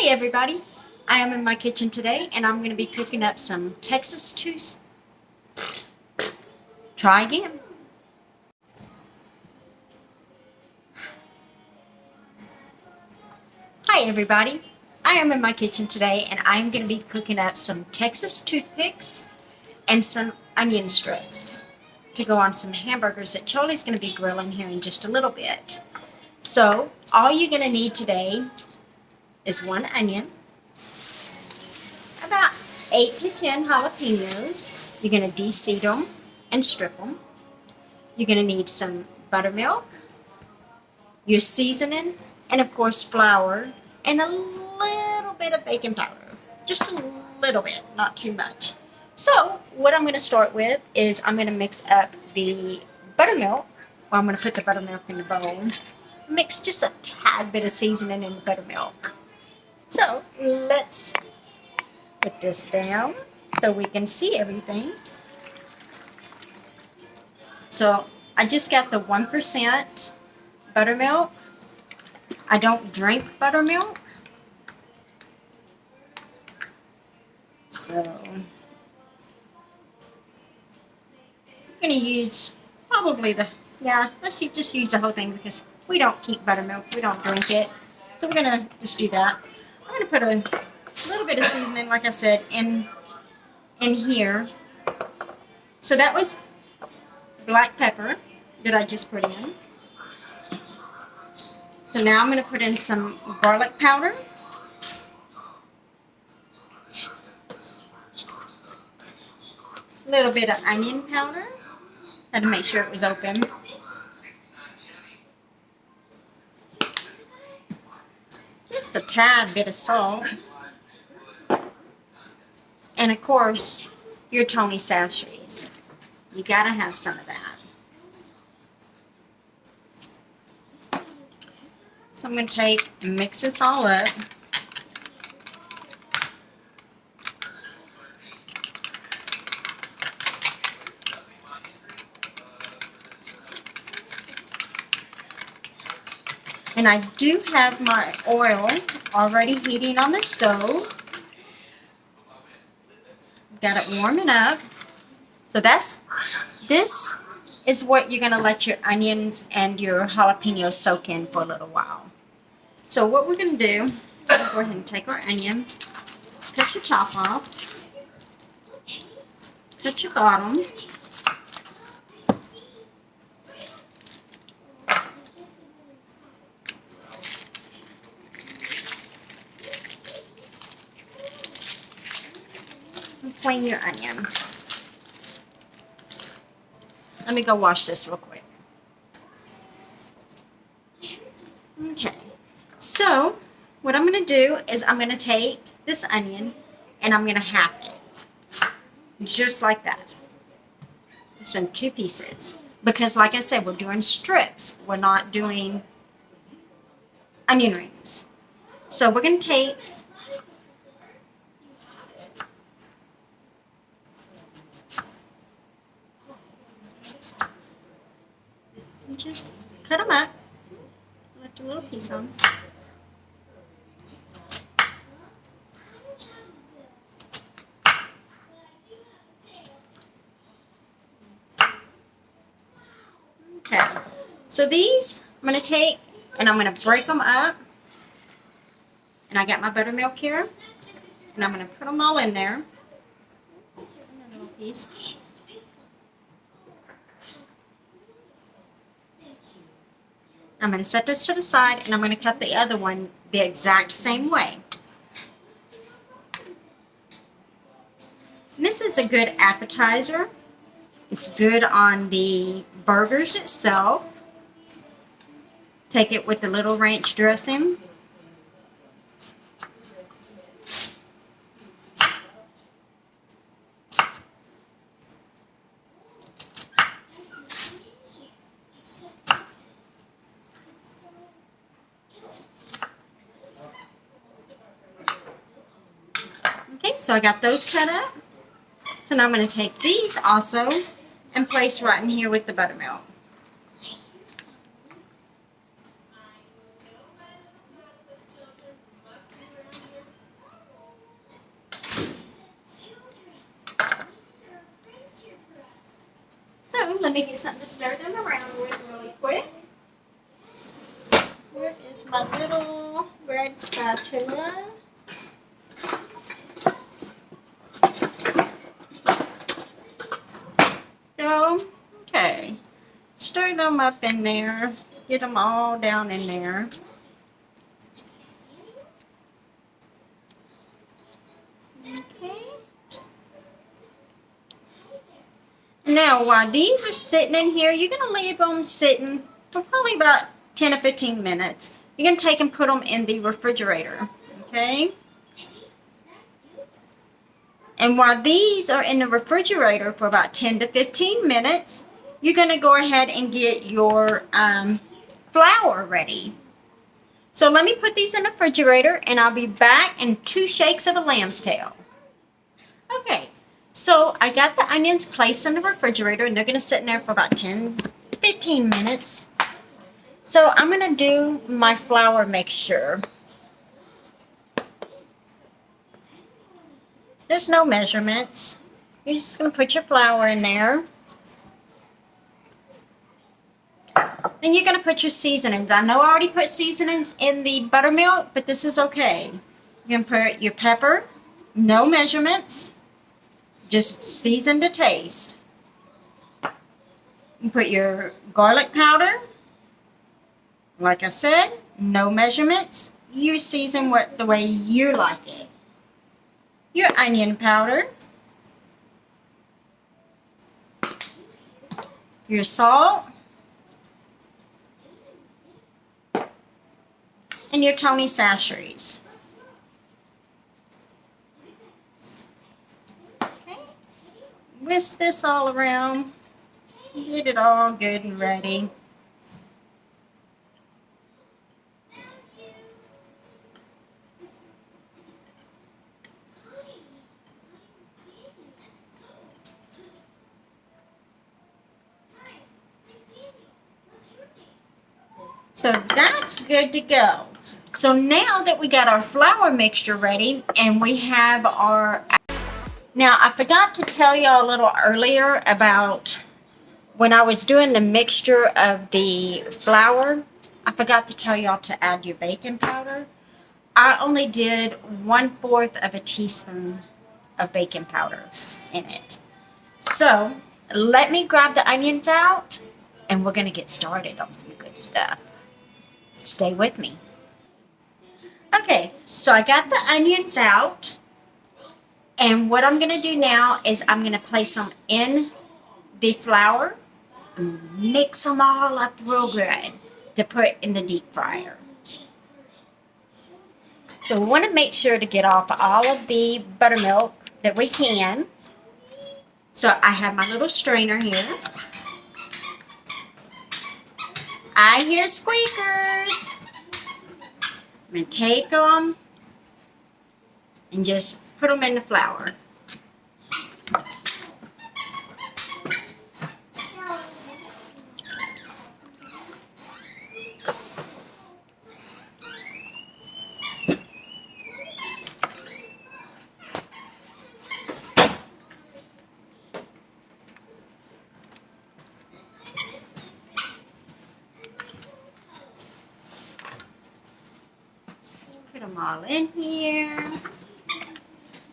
Hi everybody, I am in my kitchen today and I'm going to be cooking up some Texas toast. Try again. Hi everybody, I am in my kitchen today and I'm going to be cooking up some Texas toothpicks and some onion strips to go on some hamburgers that Charlie's going to be grilling here in just a little bit. So all you're going to need today is one onion, about 8 to 10 jalapenos. You're going to de-seed them and strip them. You're going to need some buttermilk, your seasonings, and of course flour, and a little bit of baking powder. Just a little bit, not too much. So what I'm going to start with is I'm going to mix up the buttermilk. Well, I'm going to put the buttermilk in the bowl. Mix just a tad bit of seasoning in the buttermilk. So let's put this down so we can see everything. So I just got the 1% buttermilk. I don't drink buttermilk. So I'm going to use probably let's just use the whole thing because we don't keep buttermilk. We don't drink it. So we're going to just do that. I'm going to put a little bit of seasoning, like I said, in here. So that was black pepper that I just put in. So now I'm going to put in some garlic powder. A little bit of onion powder. Had to make sure it was open. Just a tad bit of salt. And of course, your Tony sachets. You got to have some of that. So I'm going to take and mix this all up. And I do have my oil already heating on the stove. Got it warming up. So this is what you're going to let your onions and your jalapenos soak in for a little while. So what we're going to do, go ahead and take our onion, cut your top off, cut your bottom, and clean your onion. Let me go wash this real quick. Okay, so what I'm going to do is I'm going to take this onion and I'm going to half it. Just like that. It's in 2 pieces. Because like I said, we're doing strips. We're not doing onion rings. So we're going to take and just cut them up. Left a little piece on. Okay, so these I'm going to take and I'm going to break them up. And I got my buttermilk here. And I'm going to put them all in there. A little piece. I'm going to set this to the side and I'm going to cut the other one the exact same way. And this is a good appetizer. It's good on the burgers itself. Take it with the little ranch dressing. Okay, so I got those cut up. So now I'm going to take these also and place right in here with the buttermilk. let me get something to stir them around with really quick. Where is my little red spatula? So, okay. Stir them up in there. Get them all down in there. Okay. Now, while these are sitting in here, you're going to leave them sitting for probably about 10 or 15 minutes. You're going to take and put them in the refrigerator. Okay. And while these are in the refrigerator for about 10 to 15 minutes, you're going to go ahead and get your flour ready. So let me put these in the refrigerator and I'll be back in 2 shakes of a lamb's tail. Okay, so I got the onions placed in the refrigerator and they're going to sit in there for about 10, 15 minutes. So I'm going to do my flour mixture. There's no measurements. You're just going to put your flour in there. Then you're going to put your seasonings. I know I already put seasonings in the buttermilk, but this is okay. You're going to put your pepper, no measurements, just season to taste. You put your garlic powder. Like I said, no measurements. You season the way you like it. Your onion powder, your salt, and your Tony Sachets. Okay. Whisk this all around. Get it all good and ready. So that's good to go. So now that we got our flour mixture ready and we have our... Now I forgot to tell y'all a little earlier about when I was doing the mixture of the flour. I forgot to tell y'all to add your baking powder. I only did 1/4 of a teaspoon of baking powder in it. So let me grab the onions out and we're going to get started on some good stuff. Stay with me. Okay, so I got the onions out. And what I'm going to do now is I'm going to place them in the flour and mix them all up real good to put in the deep fryer. So we want to make sure to get off all of the buttermilk that we can. So I have my little strainer here. I hear squeakers. I'm going to take them and just put them in the flour. Put them all in here.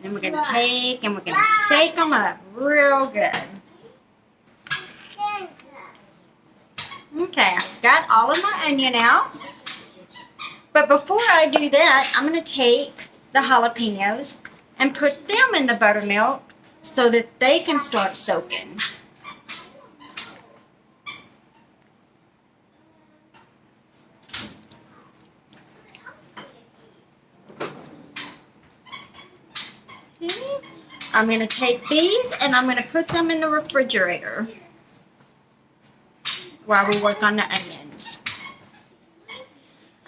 Then we're going to take and we're going to shake them up real good. Okay, I've got all of my onion out. But before I do that, I'm going to take the jalapenos and put them in the buttermilk so that they can start soaking. I'm going to take these and I'm going to put them in the refrigerator while we work on the onions.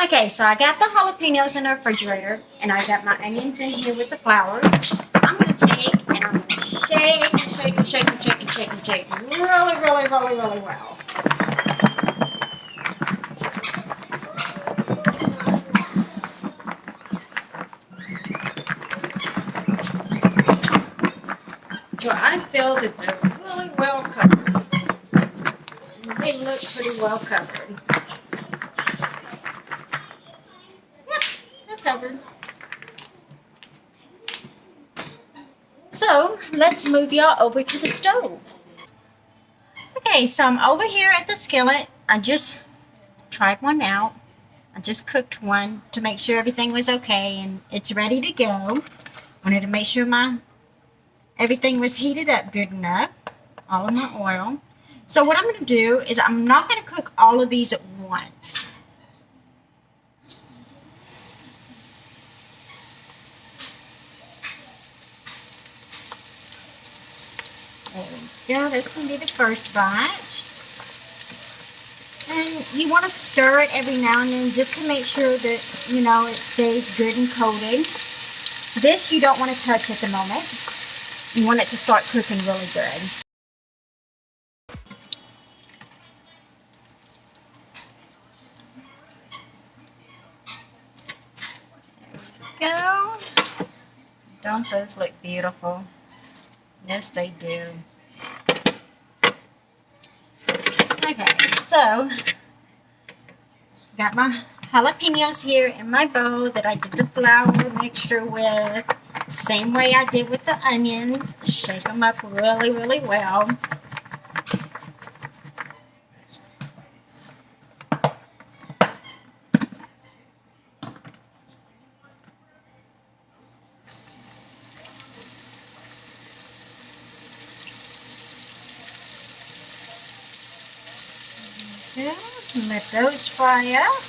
Okay, so I got the jalapenos in the refrigerator and I got my onions in here with the flour. So I'm going to take and I'm going to shake and shake and shake and shake and shake and shake really, really, really, really well. So I feel that they're really well covered. they look pretty well covered. Yep, they're covered. So let's move y'all over to the stove. Okay, so I'm over here at the skillet. I just tried one out. I just cooked one to make sure everything was okay and it's ready to go. Wanted to make sure everything was heated up good enough. All of my oil. So what I'm going to do is I'm not going to cook all of these at once. There we go. That's going to be the first batch. And you want to stir it every now and then just to make sure that, you know, it stays good and coated. This you don't want to touch at the moment. You want it to start cooking really good. There we go. Don't those look beautiful? Yes, they do. Okay, so got my jalapenos here in my bowl that I did the flour mixture with. Same way I did with the onions. Shake them up really, really well. Yeah, let those fry up.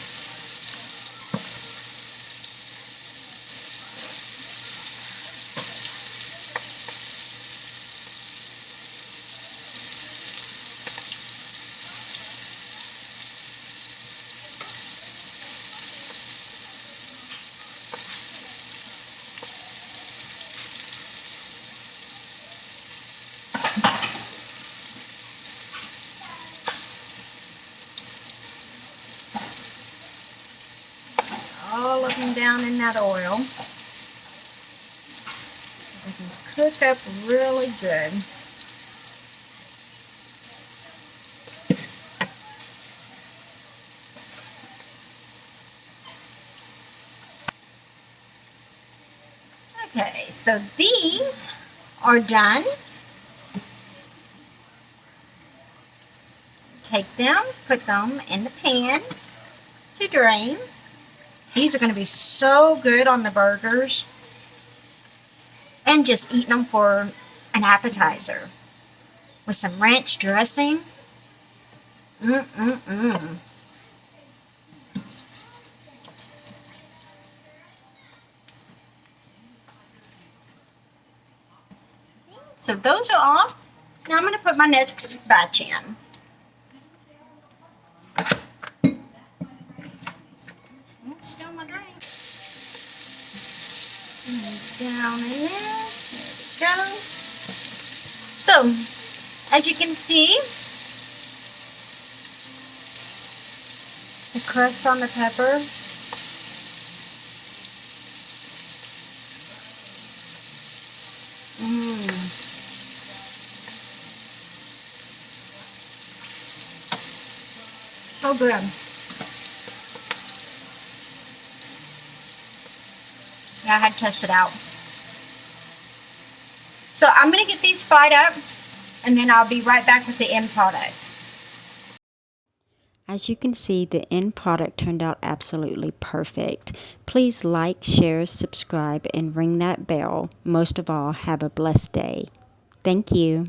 All of them down in that oil. They can cook up really good. Okay, so these are done. Take them, put them in the pan to drain. These are going to be so good on the burgers. And just eating them for an appetizer. With some ranch dressing. Mmm. So those are off. Now I'm going to put my next batch in. Spill my drink. Down in there. There we go. So, as you can see, the crust on the pepper. So good. Yeah, I had to test it out. So I'm going to get these fried up, and then I'll be right back with the end product. As you can see, the end product turned out absolutely perfect. Please like, share, subscribe, and ring that bell. Most of all, have a blessed day. Thank you.